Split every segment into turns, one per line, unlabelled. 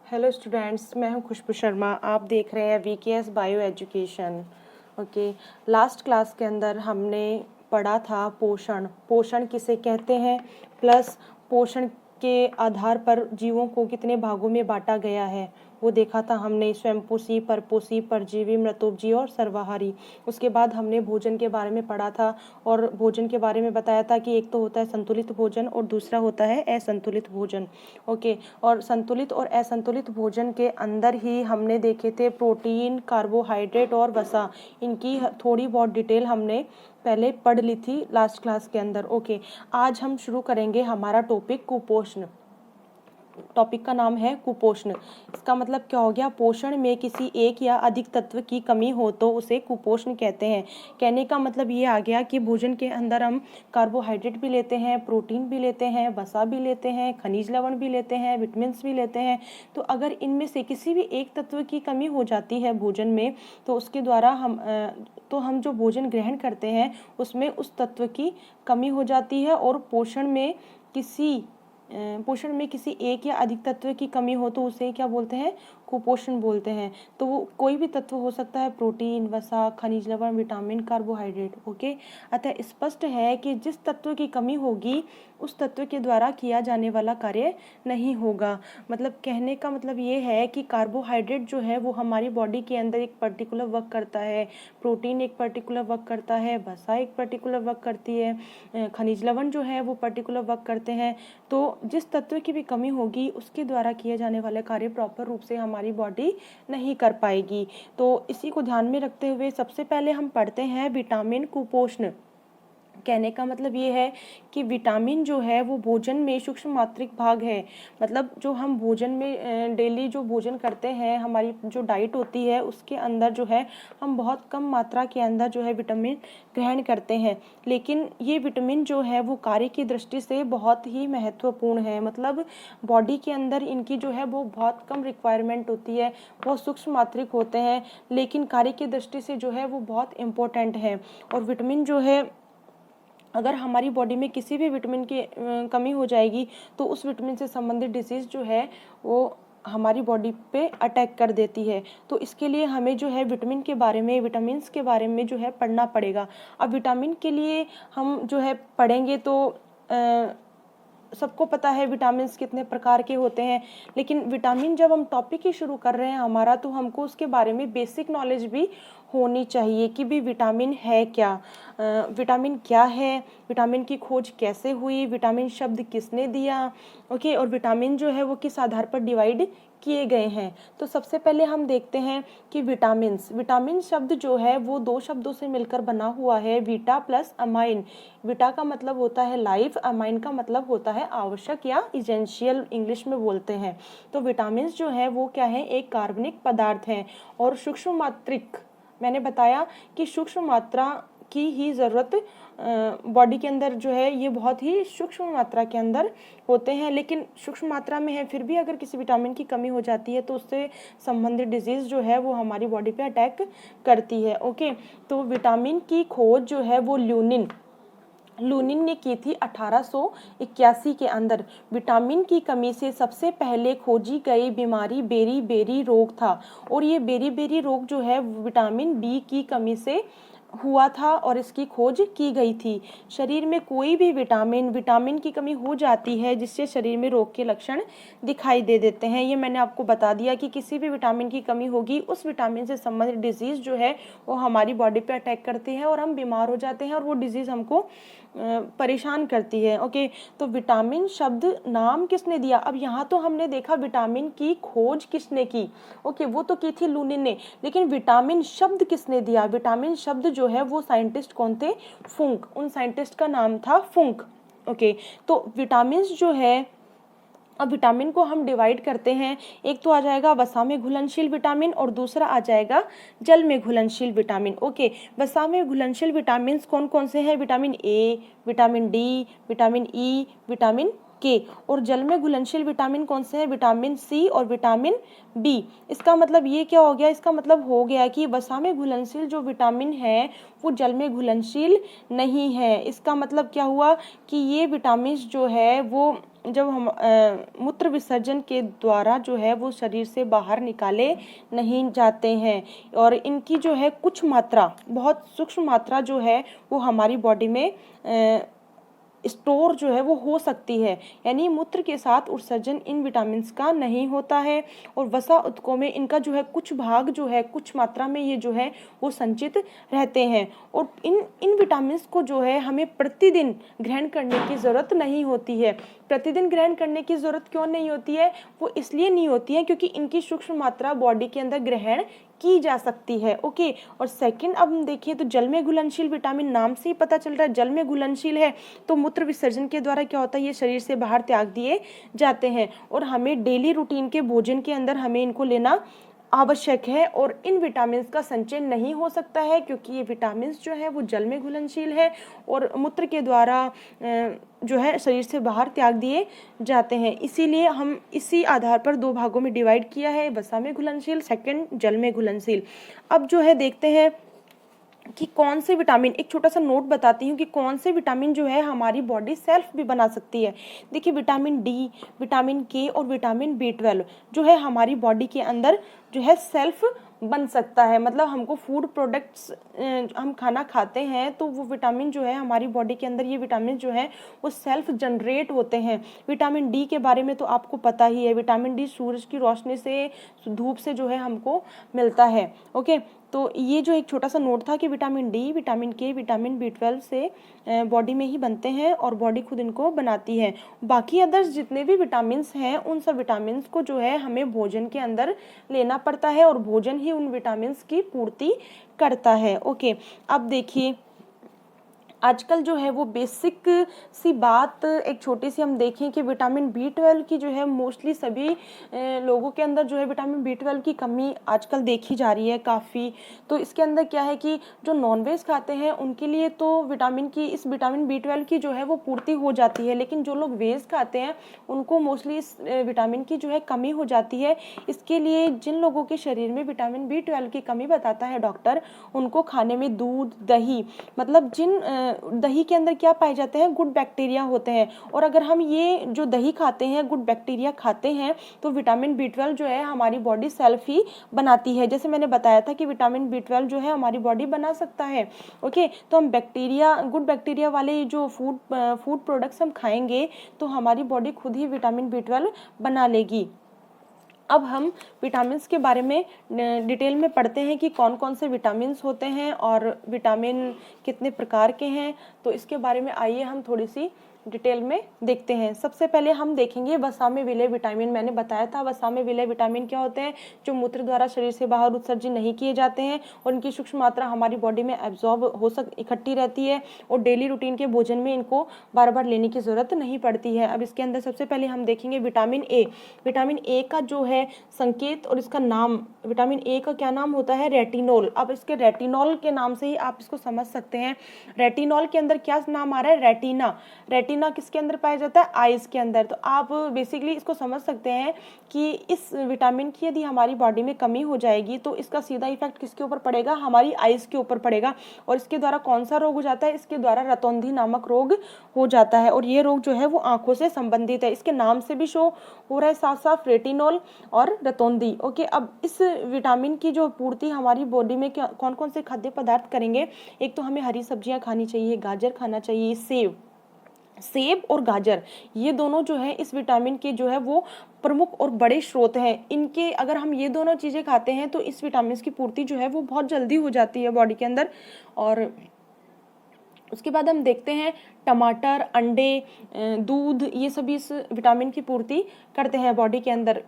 Hello students, मैं हूं खुशबू शर्मा। आप देख रहे हैं VKS bio education. Okay, last class के अंदर हमने पढ़ा था पोषण। पोषण किसे कहते हैं, प्लस पोषण के आधार पर जीवों को कितने भागों में बांटा गया है वो देखा था हमने। स्वयंपोषी, परपोषी, परजीवी, मृतोपजीवी और सर्वाहारी। उसके बाद हमने भोजन के बारे में पढ़ा था और भोजन के बारे में बताया था कि एक तो होता है संतुलित भोजन और दूसरा होता है असंतुलित भोजन। ओके, और संतुलित और असंतुलित भोजन के अंदर ही हमने देखे थे प्रोटीन, कार्बोहाइड्रेट और वसा। इनकी थोड़ी बहुत डिटेल हमने पहले पढ़ ली थी लास्ट क्लास के अंदर। ओके, आज हम शुरू करेंगे हमारा टॉपिक कुपोषण। टॉपिक का नाम है कुपोषण। इसका मतलब क्या हो गया, पोषण में किसी एक या अधिक तत्व की कमी हो तो उसे कुपोषण कहते हैं। कहने का मतलब ये आ गया कि भोजन के अंदर हम कार्बोहाइड्रेट भी लेते हैं, प्रोटीन भी लेते हैं, वसा भी लेते हैं, खनिज लवण भी लेते हैं, विटामिन भी लेते हैं। तो अगर इनमें से किसी भी एक तत्व की कमी हो जाती है भोजन में तो उसके द्वारा हम जो भोजन ग्रहण करते हैं उसमें उस तत्व की कमी हो जाती है। और पोषण में किसी एक या अधिक तत्व की कमी हो तो उसे क्या बोलते हैं, कुपोषण बोलते हैं। तो वो कोई भी तत्व हो सकता है, प्रोटीन, वसा, खनिज लवण, विटामिन, कार्बोहाइड्रेट। ओके, अतः स्पष्ट है कि जिस तत्व की कमी होगी उस तत्व के द्वारा किया जाने वाला कार्य नहीं होगा। मतलब कहने का मतलब ये है कि कार्बोहाइड्रेट जो है वो हमारी बॉडी के अंदर एक पर्टिकुलर वर्क करता है, प्रोटीन एक पर्टिकुलर वर्क करता है, वसा एक पर्टिकुलर वर्क करती है, खनिज लवण जो है वो पर्टिकुलर वर्क करते हैं। तो जिस तत्व की भी कमी होगी उसके द्वारा किए जाने वाले कार्य प्रॉपर रूप से हमारी बॉडी नहीं कर पाएगी। तो इसी को ध्यान में रखते हुए सबसे पहले हम पढ़ते हैं विटामिन कुपोषण। कहने का मतलब ये है कि विटामिन जो है वो भोजन में सूक्ष्म मात्रिक भाग है। मतलब जो हम भोजन में डेली जो भोजन करते हैं, हमारी जो डाइट होती है उसके अंदर जो है हम बहुत कम मात्रा के अंदर जो है विटामिन ग्रहण करते हैं। लेकिन ये विटामिन जो है वो कार्य की दृष्टि से बहुत ही महत्वपूर्ण है। मतलब बॉडी के अंदर इनकी जो है वो बहुत कम रिक्वायरमेंट होती है, बहुत सूक्ष्म मात्रिक होते हैं, लेकिन कार्य की दृष्टि से जो है वो बहुत इम्पोर्टेंट है। और विटामिन जो है, अगर हमारी बॉडी में किसी भी विटामिन की कमी हो जाएगी तो उस विटामिन से संबंधित डिजीज़ जो है वो हमारी बॉडी पे अटैक कर देती है। तो इसके लिए हमें जो है विटामिन के बारे में, विटामिन्स के बारे में जो है पढ़ना पड़ेगा। अब विटामिन के लिए हम जो है पढ़ेंगे तो सबको पता है विटामिन्स कितने प्रकार के होते हैं, लेकिन विटामिन जब हम टॉपिक ही शुरू कर रहे हैं हमारा, तो हमको उसके बारे में बेसिक नॉलेज भी होनी चाहिए कि भी विटामिन है क्या, विटामिन क्या है, विटामिन की खोज कैसे हुई, विटामिन शब्द किसने दिया। ओके, और विटामिन जो है वो किस आधार पर डिवाइड किए गए हैं। तो सबसे पहले हम देखते हैं कि विटामिन शब्द जो है वो दो शब्दों से मिलकर बना हुआ है, वीटा प्लस अमाइन। वीटा का मतलब होता है लाइफ, अमाइन का मतलब होता है आवश्यक या इसेंशियल, इंग्लिश में बोलते हैं। तो विटामिन जो है वो क्या है, एक कार्बनिक पदार्थ है। और सूक्ष्म मात्रिक, मैंने बताया कि सूक्ष्म मात्रा की ही ज़रूरत बॉडी के अंदर जो है ये बहुत ही सूक्ष्म मात्रा के अंदर होते हैं, लेकिन सूक्ष्म मात्रा में है फिर भी अगर किसी विटामिन की कमी हो जाती है तो उससे संबंधित डिजीज़ जो है वो हमारी बॉडी पे अटैक करती है। ओके, तो विटामिन की खोज जो है वो लूनिन ने की थी 1881 के अंदर। विटामिन की कमी से सबसे पहले खोजी गई बीमारी बेरी रोग था। और ये बेरी रोग जो है विटामिन बी की कमी से हुआ था और इसकी खोज की गई थी। शरीर में कोई भी विटामिन की कमी हो जाती है जिससे शरीर में रोग के लक्षण दिखाई दे देते हैं। ये मैंने आपको बता दिया कि किसी भी विटामिन की कमी होगी, उस विटामिन से संबंधित डिजीज़ जो है वो हमारी बॉडी पे अटैक करती है और हम बीमार हो जाते हैं और वो डिजीज़ हमको परेशान करती है। ओके, तो विटामिन शब्द नाम किसने दिया। अब यहाँ तो हमने देखा विटामिन की खोज किसने की, ओके, वो तो की थी लूनिन ने, लेकिन विटामिन शब्द किसने दिया। विटामिन शब्द जो है वो साइंटिस्ट कौन थे, फुंक, उन साइंटिस्ट का नाम था फुंक। ओके, तो विटामिन जो है, अब विटामिन को हम डिवाइड करते हैं, एक तो आ जाएगा वसा में घुलनशील विटामिन और दूसरा आ जाएगा जल में घुलनशील विटामिन। ओके, वसा में घुलनशील विटामिन कौन कौन से हैं, vitamin A, vitamin D, vitamin E, vitamin के। और जल में घुलनशील विटामिन कौन से हैं, विटामिन सी और विटामिन बी। इसका मतलब ये क्या हो गया, इसका मतलब हो गया कि वसा में घुलनशील जो विटामिन है वो जल में घुलनशील नहीं है। इसका मतलब क्या हुआ कि ये विटामिन जो है वो जब हम मूत्र विसर्जन के द्वारा जो है वो शरीर से बाहर निकाले नहीं जाते हैं, और इनकी जो है कुछ मात्रा, बहुत सूक्ष्म मात्रा जो है वो हमारी बॉडी में स्टोर जो है वो हो सकती है। यानी मूत्र के साथ उत्सर्जन इन विटामिन का नहीं होता है, और वसा ऊतकों में इनका जो है कुछ भाग जो है कुछ मात्रा में ये जो है वो संचित रहते हैं। और इन विटामिन को जो है हमें प्रतिदिन ग्रहण करने की ज़रूरत नहीं होती है। प्रतिदिन ग्रहण करने की ज़रूरत क्यों नहीं होती है? वो इसलिए नहीं होती है क्योंकि इनकी सूक्ष्म मात्रा बॉडी के अंदर ग्रहण की जा सकती है। ओके, और सेकंड अब हम देखिए तो जल में घुलनशील विटामिन, नाम से ही पता चल रहा है जल में घुलनशील है, तो मूत्र विसर्जन के द्वारा क्या होता है, ये शरीर से बाहर त्याग दिए जाते हैं, और हमें डेली रूटीन के भोजन के अंदर हमें इनको लेना आवश्यक है। और इन विटामिन का संचय नहीं हो सकता है क्योंकि ये विटामिन जो है वो जल में घुलनशील है और मूत्र के द्वारा जो है शरीर से बाहर त्याग दिए जाते हैं। इसीलिए हम इसी आधार पर दो भागों में डिवाइड किया है, वसा में घुलनशील, सेकंड जल में घुलनशील। अब जो है देखते हैं कि कौन से विटामिन, एक छोटा सा नोट बताती हूँ कि कौन से विटामिन जो है हमारी बॉडी सेल्फ भी बना सकती है। देखिए विटामिन डी, विटामिन के और विटामिन B12 जो है हमारी बॉडी के अंदर जो है सेल्फ बन सकता है। मतलब हमको फूड प्रोडक्ट्स, हम खाना खाते हैं तो वो विटामिन जो है हमारी बॉडी के अंदर, ये विटामिन जो है वो सेल्फ जनरेट होते हैं। विटामिन डी के बारे में तो आपको पता ही है, विटामिन डी सूरज की रोशनी से, धूप से जो है हमको मिलता है। ओके, तो ये जो एक छोटा सा नोट था कि विटामिन डी, विटामिन के, विटामिन B12 से बॉडी में ही बनते हैं और बॉडी खुद इनको बनाती है। बाकी अदर्स जितने भी विटामिन्स हैं उन सब विटामिन्स को जो है हमें भोजन के अंदर लेना पड़ता है और भोजन ही उन विटामिन्स की पूर्ति करता है। ओके, अब देखिए आजकल जो है वो बेसिक सी बात एक छोटी सी हम देखें कि विटामिन B12 की जो है मोस्टली सभी लोगों के अंदर जो है विटामिन B12 की कमी आजकल देखी जा रही है काफ़ी। तो इसके अंदर क्या है कि जो नॉनवेज खाते हैं उनके लिए तो इस विटामिन B12 की जो है वो पूर्ति हो जाती है, लेकिन जो लोग वेज खाते हैं उनको मोस्टली इस विटामिन की जो है कमी हो जाती है। इसके लिए जिन लोगों के शरीर में विटामिन B12 की कमी बताता है डॉक्टर, उनको खाने में दूध, दही, मतलब दही के अंदर क्या पाए जाते हैं, गुड बैक्टीरिया होते हैं, और अगर हम ये जो दही खाते हैं, गुड बैक्टीरिया खाते हैं, तो विटामिन B12 जो है हमारी बॉडी सेल्फ ही बनाती है। जैसे मैंने बताया था कि विटामिन B12 जो है हमारी बॉडी बना सकता है। ओके, तो हम गुड बैक्टीरिया वाले जो फूड प्रोडक्ट्स हम खाएंगे तो हमारी बॉडी खुद ही विटामिन B12 बना लेगी। अब हम विटामिन्स के बारे में डिटेल में पढ़ते हैं कि कौन कौन से विटामिन्स होते हैं और विटामिन कितने प्रकार के हैं। तो इसके बारे में आइए हम थोड़ी सी डिटेल में देखते हैं। सबसे पहले हम देखेंगे वसा में विलय विटामिन। मैंने बताया था वसा में विलय विटामिन क्या होते हैं, जो मूत्र द्वारा शरीर से बाहर उत्सर्जित नहीं किए जाते हैं और इनकी सूक्ष्म मात्रा हमारी बॉडी में इकट्ठी रहती है और डेली रूटीन के भोजन में इनको बार बार लेने की जरूरत नहीं पड़ती है। अब इसके अंदर सबसे पहले हम देखेंगे विटामिन ए। विटामिन ए का जो है संकेत और इसका नाम, विटामिन ए का क्या नाम होता है, रेटिनोल। अब इसके रेटिनोल के नाम से ही आप इसको समझ सकते हैं। रेटिनोल के अंदर क्या नाम आ रहा है, रेटिना। रेटिना किसके अंदर पाया जाता है, आइज के अंदर। तो आप बेसिकली इसको समझ सकते हैं कि इस विटामिन की यदि हमारी बॉडी में कमी हो जाएगी तो इसका सीधा इफेक्ट किसके ऊपर पड़ेगा, हमारी आइज के ऊपर पड़ेगा। और इसके द्वारा कौन सा रोग हो जाता है, इसके द्वारा रतौंधी नामक रोग हो जाता है। और ये रोग जो है वो आंखों से संबंधित है, इसके नाम से भी शो हो रहा है साफ साफ, रेटिनोल और रतौंधी। ओके, अब इस विटामिन की जो पूर्ति हमारी बॉडी में कौन कौन से खाद्य पदार्थ करेंगे, एक तो हमें हरी सब्जियां खानी चाहिए, गाजर खाना चाहिए, सेब और गाजर, ये दोनों जो है इस विटामिन के जो है वो प्रमुख और बड़े स्रोत हैं। इनके अगर हम ये दोनों चीज़ें खाते हैं तो इस विटामिन की पूर्ति जो है वो बहुत जल्दी हो जाती है बॉडी के अंदर। और उसके बाद हम देखते हैं टमाटर, अंडे, दूध, ये सभी इस विटामिन की पूर्ति करते हैं बॉडी के अंदर।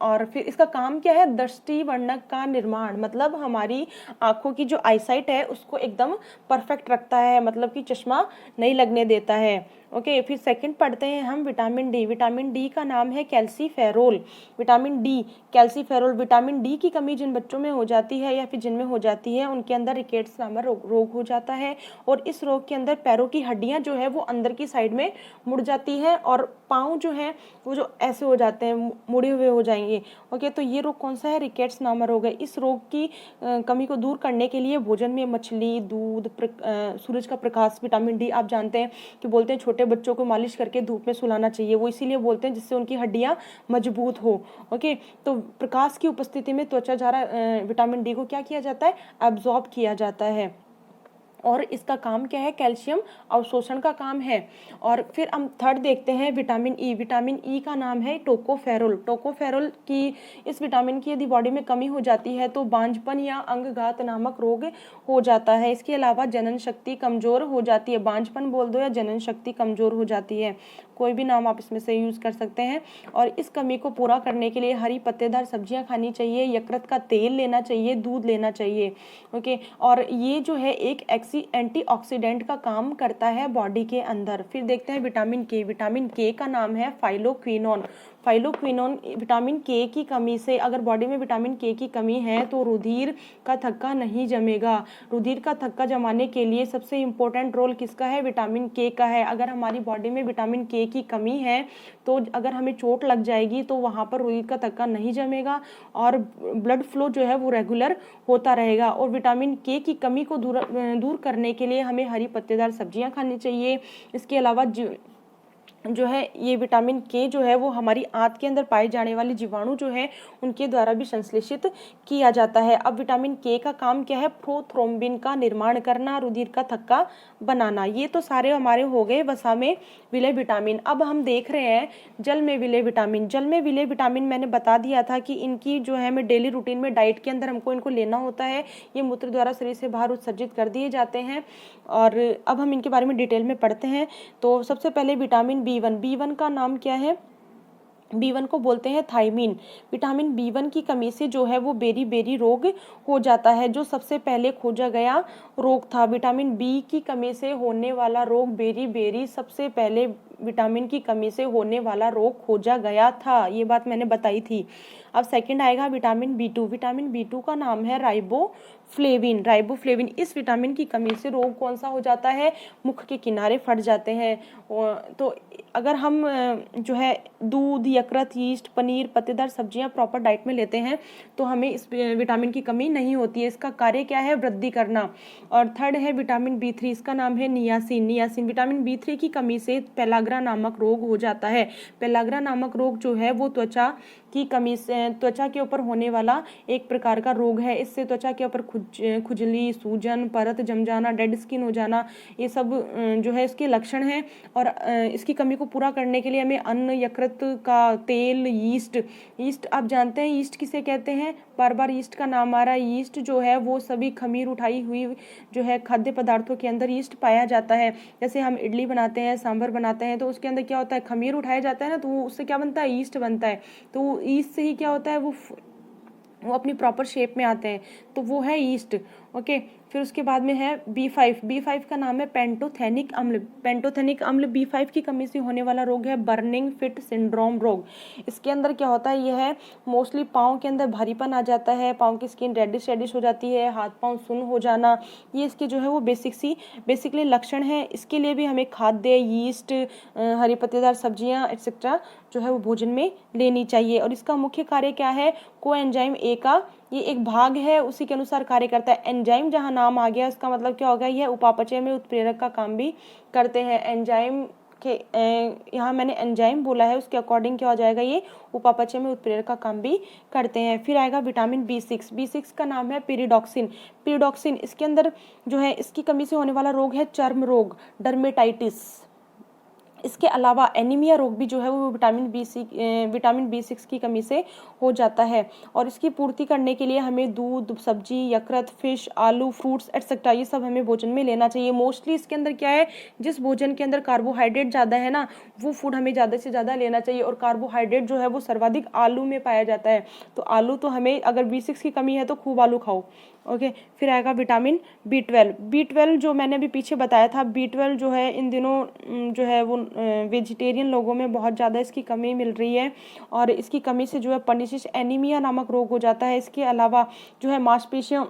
और फिर इसका काम क्या है, दृष्टि वर्णक का निर्माण, मतलब हमारी आंखों की जो आईसाइट है उसको एकदम परफेक्ट रखता है, मतलब कि चश्मा नहीं लगने देता है। ओके, फिर सेकंड पढ़ते हैं हम विटामिन डी। विटामिन डी का नाम है calciferol. Vitamin D, calciferol. Vitamin D की कमी जिन बच्चों में हो जाती है या फिर जिनमें हो जाती है उनके अंदर रिकेट्स नामक रोग हो जाता है। और इस रोग के अंदर पैरों की हड्डियां जो है वो अंदर की साइड में मुड़ जाती है और पाँव जो है वो जो ऐसे हो जाते हैं, मुड़े हुए हो जाएंगे। ओके, तो ये रोग कौन सा है, रिकेट्स नामक रोग है। इस रोग की कमी को दूर करने के लिए भोजन में मछली, दूध, सूरज का प्रकाश, विटामिन डी आप जानते हैं कि बोलते हैं छोटे छोटे बच्चों को मालिश करके धूप में सुलाना चाहिए, वो इसीलिए बोलते हैं जिससे उनकी हड्डियाँ मजबूत हो। ओके, तो प्रकाश की उपस्थिति में त्वचा द्वारा विटामिन डी को क्या किया जाता है, एब्जॉर्ब किया जाता है, और इसका काम क्या है, कैल्शियम अवशोषण का काम है। और फिर हम थर्ड देखते हैं विटामिन ई। विटामिन ई का नाम है टोकोफेरोल। टोकोफेरोल की, इस विटामिन की यदि बॉडी में कमी हो जाती है तो बांझपन या अंगघात नामक रोग हो जाता है। इसके अलावा जनन शक्ति कमजोर हो जाती है, बांझपन बोल दो या जनन शक्ति कमजोर हो जाती है, कोई भी नाम आप इसमें से यूज कर सकते हैं। और इस कमी को पूरा करने के लिए हरी पत्तेदार सब्जियां खानी चाहिए, यकृत का तेल लेना चाहिए, दूध लेना चाहिए। ओके, और ये जो है एक एंटीऑक्सीडेंट का काम करता है बॉडी के अंदर। फिर देखते हैं विटामिन के। विटामिन के का नाम है फाइलोक्विनोन। फाइलोक्विनोन, विटामिन के की कमी से, अगर बॉडी में विटामिन के की कमी है तो रुधिर का थक्का नहीं जमेगा। रुधिर का थक्का जमाने के लिए सबसे इम्पोर्टेंट रोल किसका है, विटामिन के का है। अगर हमारी बॉडी में विटामिन के की कमी है तो अगर हमें चोट लग जाएगी तो वहाँ पर रुधिर का थक्का नहीं जमेगा और ब्लड फ्लो जो है वो रेगुलर होता रहेगा। और विटामिन के की कमी को दूर करने के लिए हमें हरी पत्तेदार सब्जियां खानी चाहिए। इसके अलावा जो है ये विटामिन के जो है वो हमारी आंत के अंदर पाए जाने वाले जीवाणु जो है उनके द्वारा भी संश्लेषित किया जाता है। अब विटामिन के का काम क्या है, प्रोथ्रोम्बिन का निर्माण करना, रुधिर का थक्का बनाना। ये तो सारे हमारे हो गए वसा में विलय विटामिन। अब हम देख रहे हैं जल में विलय विटामिन। जल में विलय विटामिन मैंने बता दिया था कि इनकी जो है हमें डेली रूटीन में डाइट के अंदर हमको इनको लेना होता है। ये मूत्र द्वारा शरीर से बाहर उत्सर्जित कर दिए जाते हैं। और अब हम इनके बारे में डिटेल में पढ़ते हैं। तो सबसे पहले विटामिन B1। B1 का नाम क्या है, B1 को बोलते हैं थायमीन। विटामिन B1 की कमी से जो है वो बेरी रोग हो जाता है, जो सबसे पहले खोजा गया रोग था। विटामिन बी की कमी से होने वाला रोग बेरी सबसे पहले विटामिन की कमी से होने वाला रोग खोजा गया था, ये बात मैंने बताई थी। अब सेकंड आएगा विटामिन B2। विटामिन B2 का नाम है राइबोफ्लेविन। राइबोफ्लेविन, इस विटामिन की कमी से रोग कौन सा हो जाता है, मुख के किनारे फट जाते हैं। तो अगर हम जो है दूध, यकृत, यीस्ट, पनीर, पत्तेदार सब्जियां प्रॉपर डाइट में लेते हैं तो हमें इस विटामिन की कमी नहीं होती है। इसका कार्य क्या है, वृद्धि करना। और थर्ड है विटामिन B3, इसका नाम है नियासिन। नियासिन, विटामिन B3 की कमी से पेलाग्रा नामक रोग हो जाता है। पेलाग्रा नामक रोग जो है वो त्वचा की कमी से, त्वचा के ऊपर होने वाला एक प्रकार का रोग है। इससे त्वचा के ऊपर खुजली, सूजन, परत जम जाना, डेड स्किन हो जाना, ये सब जो है इसके लक्षण हैं। और इसकी कमी को पूरा करने के लिए हमें अन्न, यकृत का तेल, यीस्ट आप जानते हैं यीस्ट किसे कहते हैं, बार बार यीस्ट का नाम आ रहा है। यीस्ट जो है वो सभी खमीर उठाई हुई जो है खाद्य पदार्थों के अंदर यीस्ट पाया जाता है। जैसे हम इडली बनाते हैं, सांभर बनाते हैं तो उसके अंदर क्या होता है, खमीर उठाया जाता है ना, तो उससे क्या बनता है, यीस्ट बनता है। तो ईस्ट से ही क्या होता है, वो अपनी प्रॉपर शेप में आते हैं, तो वो है ईस्ट। ओके, फिर उसके बाद में है B5। B5 का नाम है पेंटोथेनिक अम्ल। पेंटोथेनिक अम्ल B5 की कमी से होने वाला रोग है बर्निंग फिट सिंड्रोम रोग। इसके अंदर क्या होता है, यह है मोस्टली पाँव के अंदर भारीपन आ जाता है, पाँव की स्किन रेडिश हो जाती है, हाथ पाँव सुन्न हो जाना, ये इसके जो है वो बेसिकली लक्षण है। इसके लिए भी हमें खाद्य, यीस्ट, हरी पत्तेदार सब्जियां एक्सेट्रा जो है वो भोजन में लेनी चाहिए। और इसका मुख्य कार्य क्या है, कोएंजाइम ए का ये एक भाग है, उसी के अनुसार कार्य करता है। एंजाइम जहां नाम आ गया इसका मतलब क्या होगा, यह उपापचय में उत्प्रेरक का काम भी करते हैं। एंजाइम के यहाँ मैंने एंजाइम बोला है, उसके अकॉर्डिंग क्या हो जाएगा, ये उपापचय में उत्प्रेरक का काम भी करते हैं। फिर आएगा विटामिन B6। B6 का नाम है पिरिडॉक्सिन। पिरिडॉक्सिन, इसके अंदर जो है इसकी कमी से होने वाला रोग है चर्म रोग, डर्मेटाइटिस। इसके अलावा एनीमिया रोग भी जो है वो विटामिन B6 की कमी से हो जाता है। और इसकी पूर्ति करने के लिए हमें दूध, सब्जी, यकृत, फिश, आलू, फ्रूट्स एक्सेट्रा ये सब हमें भोजन में लेना चाहिए। मोस्टली इसके अंदर क्या है, जिस भोजन के अंदर कार्बोहाइड्रेट ज़्यादा है ना, वो फूड हमें ज़्यादा से ज़्यादा लेना चाहिए। और कार्बोहाइड्रेट जो है वो सर्वाधिक आलू में पाया जाता है, तो आलू तो हमें, अगर B6 की कमी है तो खूब आलू खाओ। ओके, फिर आएगा विटामिन B12। B12 जो मैंने अभी पीछे बताया था, B12 जो है इन दिनों जो है वो वेजिटेरियन लोगों में बहुत ज़्यादा इसकी कमी मिल रही है, और इसकी कमी से जो है पर्निशियस एनीमिया नामक रोग हो जाता है। इसके अलावा जो है मांसपेशियों,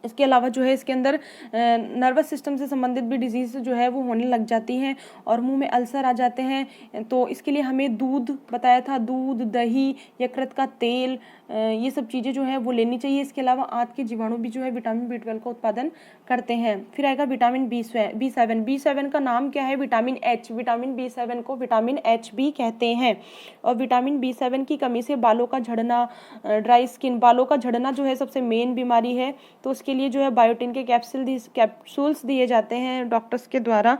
इसके अलावा जो है इसके अंदर नर्वस सिस्टम से संबंधित भी डिजीज जो है वो होने लग जाती हैं और मुंह में अल्सर आ जाते हैं। तो इसके लिए हमें दूध बताया था, दूध, दही, यकृत का तेल, ये सब चीज़ें जो है वो लेनी चाहिए। इसके अलावा आंत के जीवाणु भी जो है विटामिन B12 का उत्पादन करते हैं। फिर आएगा विटामिन बी सेवन का नाम क्या है? Vitamin H. विटामिन बी7 को विटामिन एच भी कहते हैं। और विटामिन बी7 की कमी से बालों का झड़ना, ड्राई स्किन, बालों का झड़ना जो है सबसे मेन बीमारी है, तो उसके लिए जो है बायोटिन के कैप्सूल्स दिए जाते हैं डॉक्टर्स के द्वारा।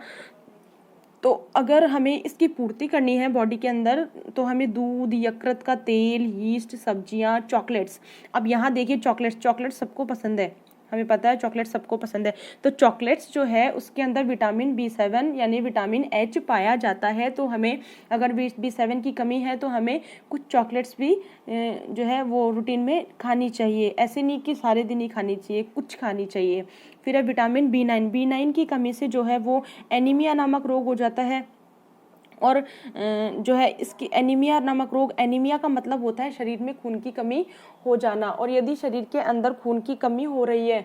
तो अगर हमें इसकी पूर्ति करनी है बॉडी के अंदर, तो हमें दूध, यकृत का तेल, यीस्ट, सब्जियां, चॉकलेट्स। अब यहाँ देखिए चॉकलेट्स सबको पसंद है, हमें पता है चॉकलेट सबको पसंद है। तो चॉकलेट्स जो है उसके अंदर विटामिन बी7 यानी विटामिन एच पाया जाता है। तो हमें अगर बी7 की कमी है तो हमें कुछ चॉकलेट्स भी जो है वो रूटीन में खानी चाहिए। ऐसे नहीं कि सारे दिन ही खानी चाहिए, कुछ खानी चाहिए। फिर है विटामिन बी9 की कमी से जो है वो एनीमिया नामक रोग हो जाता है। और जो है इसकी एनीमिया नामक रोग, एनीमिया का मतलब होता है शरीर में खून की कमी हो जाना। और यदि शरीर के अंदर खून की कमी हो रही है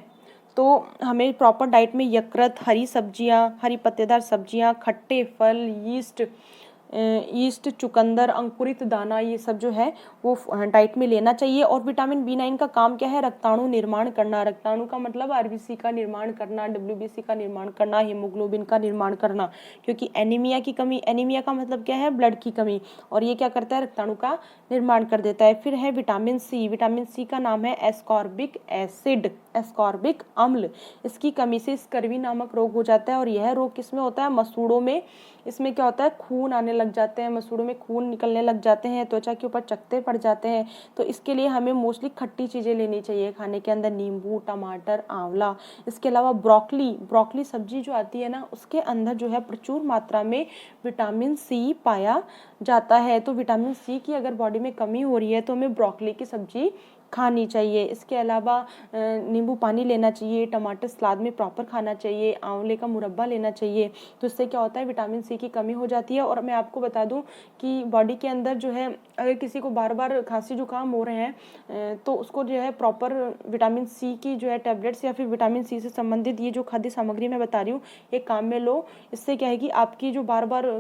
तो हमें प्रॉपर डाइट में यकृत, हरी सब्जियां, हरी पत्तेदार सब्जियां, खट्टे फल, यीस्ट, चुकंदर, अंकुरित दाना, ये सब जो है वो डाइट में लेना चाहिए। और विटामिन बी9 का काम क्या है? रक्ताणु निर्माण करना। रक्ताणु का मतलब आरबीसी का निर्माण करना, डब्ल्यूबीसी का निर्माण करना, हीमोग्लोबिन का निर्माण करना। क्योंकि एनीमिया की कमी, एनीमिया का मतलब क्या है? ब्लड की कमी, और ये क्या करता है? रक्ताणु का निर्माण कर देता है। फिर है विटामिन सी। विटामिन सी का नाम है एस्कॉर्बिक एसिड, एस्कॉर्बिक अम्ल। इसकी कमी से स्कर्वी नामक रोग हो जाता है। और यह रोग किसमें होता है? मसूड़ों में। इसमें क्या होता है? खून आने लग जाते हैं, मसूड़ों में खून निकलने लग जाते हैं, त्वचा के ऊपर चकत्ते पड़ जाते हैं। तो इसके लिए हमें मोस्टली खट्टी चीज़ें लेनी चाहिए खाने के अंदर, नींबू, टमाटर, आंवला। इसके अलावा ब्रोकली सब्जी जो आती है ना, उसके अंदर जो है प्रचुर मात्रा में विटामिन सी पाया जाता है। तो विटामिन सी की अगर बॉडी में कमी हो रही है तो हमें ब्रोकली की सब्जी खानी चाहिए। इसके अलावा नींबू पानी लेना चाहिए, टमाटर सलाद में प्रॉपर खाना चाहिए, आंवले का मुरब्बा लेना चाहिए। तो इससे क्या होता है? विटामिन सी की कमी हो जाती है। और मैं आपको बता दूं कि बॉडी के अंदर जो है अगर किसी को बार बार खांसी जुकाम हो रहे हैं तो उसको जो है प्रॉपर विटामिन सी की जो है टैबलेट्स या फिर विटामिन सी से संबंधित ये जो खाद्य सामग्री मैं बता रही हूँ ये काम में लो। इससे क्या है कि आपकी जो बार बार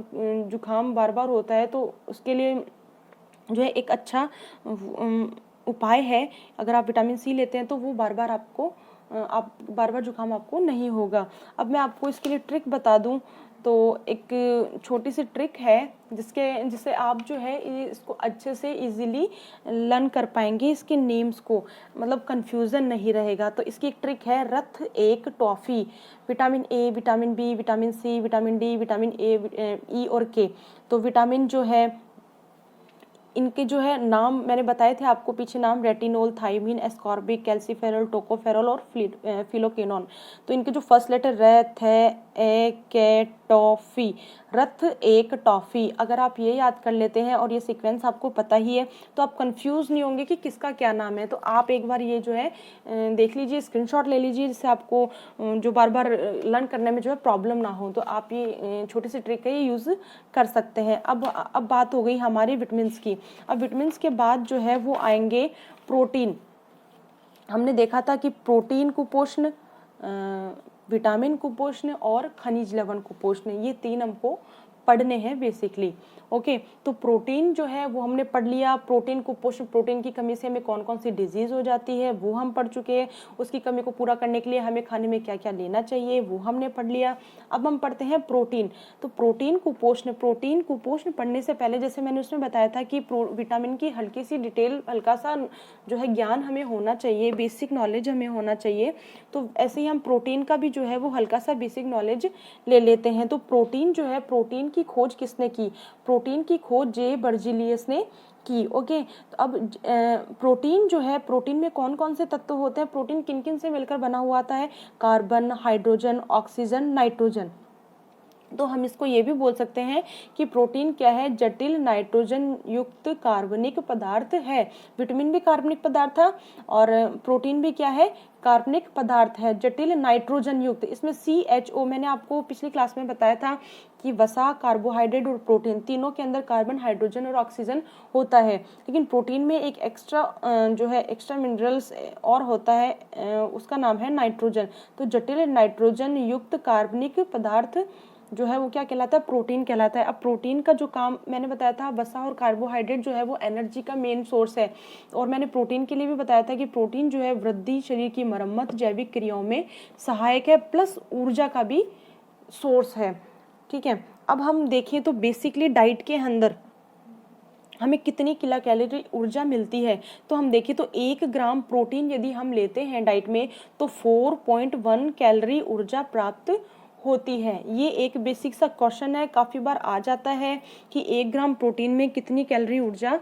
जुकाम बार बार होता है तो उसके लिए जो है एक अच्छा उपाय है। अगर आप विटामिन सी लेते हैं तो वो बार बार जुकाम आपको नहीं होगा। अब मैं आपको इसके लिए ट्रिक बता दूं तो एक छोटी सी ट्रिक है जिससे आप जो है इसको अच्छे से इजीली लर्न कर पाएंगे, इसके नेम्स को, मतलब कंफ्यूजन नहीं रहेगा। तो इसकी एक ट्रिक है रथ एक toffee. Vitamin A, vitamin B, vitamin C, vitamin D, vitamin A, E और के। तो विटामिन जो है इनके जो है नाम मैंने बताए थे आपको पीछे नाम, retinol, thiamine, ascorbic, calciferol, tocopherol और फिलोकेनॉन। तो इनके जो फर्स्ट लेटर रथ है, ए, के, टॉफी, रथ एक टॉफी। अगर आप ये याद कर लेते हैं और ये सीक्वेंस आपको पता ही है तो आप कंफ्यूज नहीं होंगे कि किसका क्या नाम है। तो आप एक बार ये जो है देख लीजिए, स्क्रीनशॉट ले लीजिए, जिससे आपको जो बार बार लर्न करने में जो है प्रॉब्लम ना हो। तो आप ये छोटी सी ट्रिक है ये यूज़ कर सकते हैं। अब बात हो गई हमारी विटामिन्स की। अब विटामिन्स के बाद जो है वो आएंगे प्रोटीन। हमने देखा था कि प्रोटीन कुपोषण, विटामिन कुपोषण और खनिज लवण कुपोषण, ये 3 हमको पढ़ने हैं बेसिकली। ओके, तो प्रोटीन जो है वो हमने पढ़ लिया। प्रोटीन कुपोषण, प्रोटीन की कमी से हमें कौन कौन सी डिजीज हो जाती है वो हम पढ़ चुके हैं। उसकी कमी को पूरा करने के लिए हमें खाने में क्या क्या लेना चाहिए वो हमने पढ़ लिया। अब हम पढ़ते हैं प्रोटीन। तो प्रोटीन कुपोषण पढ़ने से पहले जैसे मैंने उसमें बताया था कि विटामिन की हल्की सी डिटेल, हल्का सा जो है ज्ञान हमें होना चाहिए, बेसिक नॉलेज हमें होना चाहिए। तो ऐसे ही हम प्रोटीन का भी जो है वो हल्का सा बेसिक नॉलेज ले लेते हैं। तो प्रोटीन जो है, प्रोटीन की खोज किसने की? प्रोटीन की खोज जे बर्जीलियस ने की। ओके, तो अब प्रोटीन जो है, प्रोटीन में कौन कौन से तत्व होते हैं? प्रोटीन किन किन से मिलकर बना हुआ आता है? Carbon, hydrogen, oxygen, nitrogen. तो हम इसको ये भी बोल सकते हैं कि प्रोटीन क्या है? जटिल नाइट्रोजन युक्त कार्बनिक पदार्थ है। विटामिन भी कार्बनिक पदार्थ है और प्रोटीन भी क्या है? कार्बनिक पदार्थ है, जटिल नाइट्रोजन युक्त। इसमें CHO, मैंने आपको पिछली क्लास में बताया था कि वसा, कार्बोहाइड्रेट और प्रोटीन तीनों के अंदर कार्बन, हाइड्रोजन और ऑक्सीजन होता है। लेकिन प्रोटीन में एक एक्स्ट्रा मिनरल्स और होता है, उसका नाम है नाइट्रोजन। तो जटिल नाइट्रोजन युक्त कार्बनिक पदार्थ जो है वो क्या कहलाता है, प्रोटीन कहलाता है। अब प्रोटीन का जो काम मैंने बताया था, वसा और कार्बोहाइड्रेट जो है वो एनर्जी का मेन सोर्स है। और मैंने प्रोटीन के लिए भी बताया था कि प्रोटीन जो है वृद्धि, शरीर की मरम्मत, जैविक क्रियाओं में सहायक है, प्लस ऊर्जा का भी सोर्स है। ठीक है, अब हम देखें तो बेसिकली डाइट के अंदर हमें कितनी किलो कैलोरी ऊर्जा मिलती है, तो हम देखें तो 1 ग्राम प्रोटीन यदि हम लेते हैं डाइट में तो 4.1 कैलोरी ऊर्जा प्राप्त होती है। ये एक बेसिक सा क्वेश्चन है, काफ़ी बार आ जाता है कि 1 ग्राम प्रोटीन में कितनी कैलोरी ऊर्जा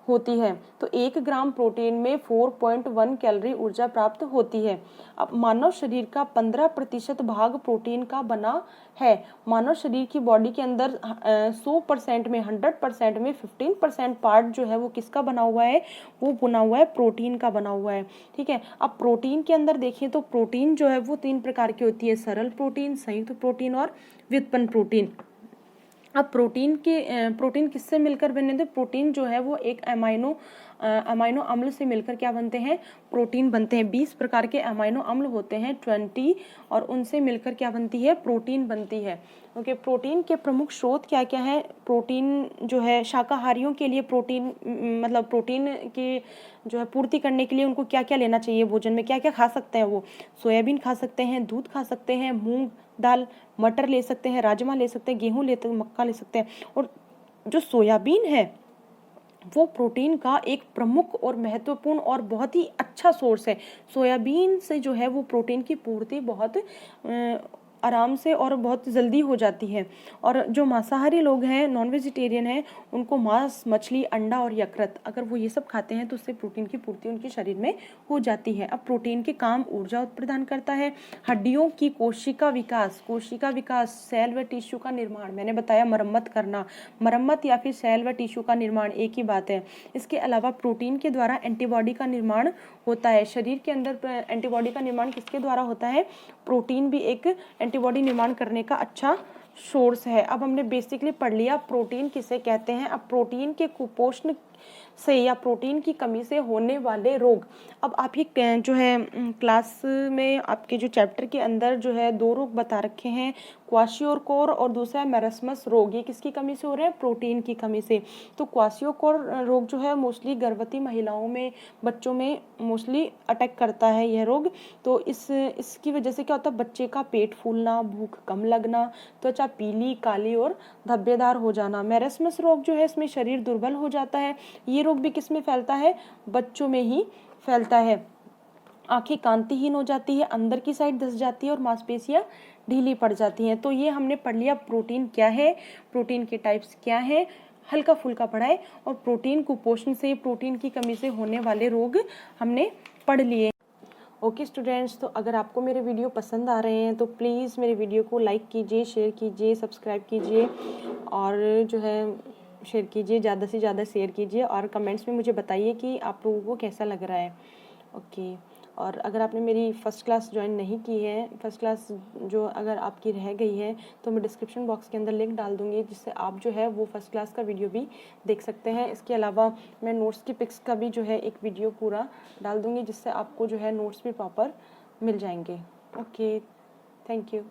होती है। तो 1 ग्राम प्रोटीन में 4.1 कैलोरी ऊर्जा प्राप्त होती है। अब मानव शरीर का 15% भाग प्रोटीन का बना है। मानव शरीर की बॉडी के अंदर 100% में 100% में 15% पार्ट जो है वो किसका बना हुआ है, वो बना हुआ है प्रोटीन का बना हुआ है। ठीक है, अब प्रोटीन के अंदर देखिए तो प्रोटीन जो है वो 3 प्रकार की होती है, सरल प्रोटीन, संयुक्त प्रोटीन और व्युत्पन्न प्रोटीन। अब प्रोटीन किससे मिलकर बने थे, प्रोटीन जो है वो एक अमाइनो अम्ल से मिलकर क्या बनते हैं, प्रोटीन बनते हैं। 20 प्रकार के अमाइनो अम्ल होते हैं 20, और उनसे मिलकर क्या बनती है, प्रोटीन बनती है। ओके, प्रोटीन के प्रमुख स्रोत क्या क्या है। प्रोटीन जो है शाकाहारियों के लिए प्रोटीन मतलब प्रोटीन की जो है पूर्ति करने के लिए उनको क्या क्या लेना चाहिए, भोजन में क्या क्या खा सकते हैं वो, सोयाबीन खा सकते हैं, दूध खा सकते हैं, मूंग दाल, मटर ले सकते हैं, राजमा ले सकते हैं, गेहूं लेते हैं, मक्का ले सकते हैं। और जो सोयाबीन है वो प्रोटीन का एक प्रमुख और महत्वपूर्ण और बहुत ही अच्छा सोर्स है। सोयाबीन से जो है वो प्रोटीन की पूर्ति बहुत आराम से और बहुत जल्दी हो जाती है। और जो मांसाहारी लोग हैं, नॉन वेजिटेरियन हैं, उनको मांस, मछली, अंडा और यकृत, अगर वो ये सब खाते हैं तो उससे प्रोटीन की पूर्ति उनके शरीर में हो जाती है। अब प्रोटीन के काम ऊर्जा प्रदान करता है, हड्डियों की कोशिका विकास, सेल व टिश्यू का निर्माण, मैंने बताया मरम्मत करना, मरम्मत या फिर सेल व टिश्यू का निर्माण एक ही बात है। इसके अलावा प्रोटीन के द्वारा एंटीबॉडी का निर्माण होता है। शरीर के अंदर एंटीबॉडी का निर्माण किसके द्वारा होता है, प्रोटीन भी एक एंटीबॉडी निर्माण करने का अच्छा सोर्स है। अब हमने बेसिकली पढ़ लिया प्रोटीन किसे कहते हैं। अब प्रोटीन के कुपोषण से या प्रोटीन की कमी से होने वाले रोग, अब आप ये जो है क्लास में आपके जो चैप्टर के अंदर जो है 2 रोग बता रखे हैं, क्वाशियोकोर और दूसरा है मेरस्मस रोग। ये किसकी कमी से हो रहे हैं, प्रोटीन की कमी से। तो क्वाशियोकोर रोग जो है मोस्टली गर्भवती महिलाओं में, बच्चों में मोस्टली अटैक करता है यह रोग। तो इसकी वजह से क्या होता है, बच्चे का पेट फूलना, भूख कम लगना, त्वचा पीली, काली और धब्बेदार हो जाना। मेरस्मस रोग जो है इसमें शरीर दुर्बल हो जाता है। ये रोग भी किस में फैलता है, बच्चों में ही फैलता है। आंखें कांतिहीन हो जाती है, अंदर की साइड धंस जाती है और मांसपेशियां ढीली पड़ जाती हैं। तो ये हमने पढ़ लिया प्रोटीन क्या है, प्रोटीन के टाइप्स क्या हैं, हल्का फुल्का पढ़ा है। और प्रोटीन कुपोषण से, प्रोटीन की कमी से होने वाले रोग हमने पढ़ लिए। ओके स्टूडेंट्स, तो अगर आपको मेरे वीडियो पसंद आ रहे हैं तो प्लीज़ मेरे वीडियो को लाइक कीजिए, शेयर कीजिए, सब्सक्राइब कीजिए और जो है शेयर कीजिए, ज़्यादा से ज़्यादा शेयर कीजिए और कमेंट्स में मुझे बताइए कि आप लोगों को कैसा लग रहा है। ओके, और अगर आपने मेरी फ़र्स्ट क्लास ज्वाइन नहीं की है, फ़र्स्ट क्लास जो अगर आपकी रह गई है तो मैं डिस्क्रिप्शन बॉक्स के अंदर लिंक डाल दूँगी, जिससे आप जो है वो फ़र्स्ट क्लास का वीडियो भी देख सकते हैं। इसके अलावा मैं नोट्स की पिक्स का भी जो है एक वीडियो पूरा डाल दूँगी, जिससे आपको जो है नोट्स भी प्रॉपर मिल जाएंगे। Okay, thank you.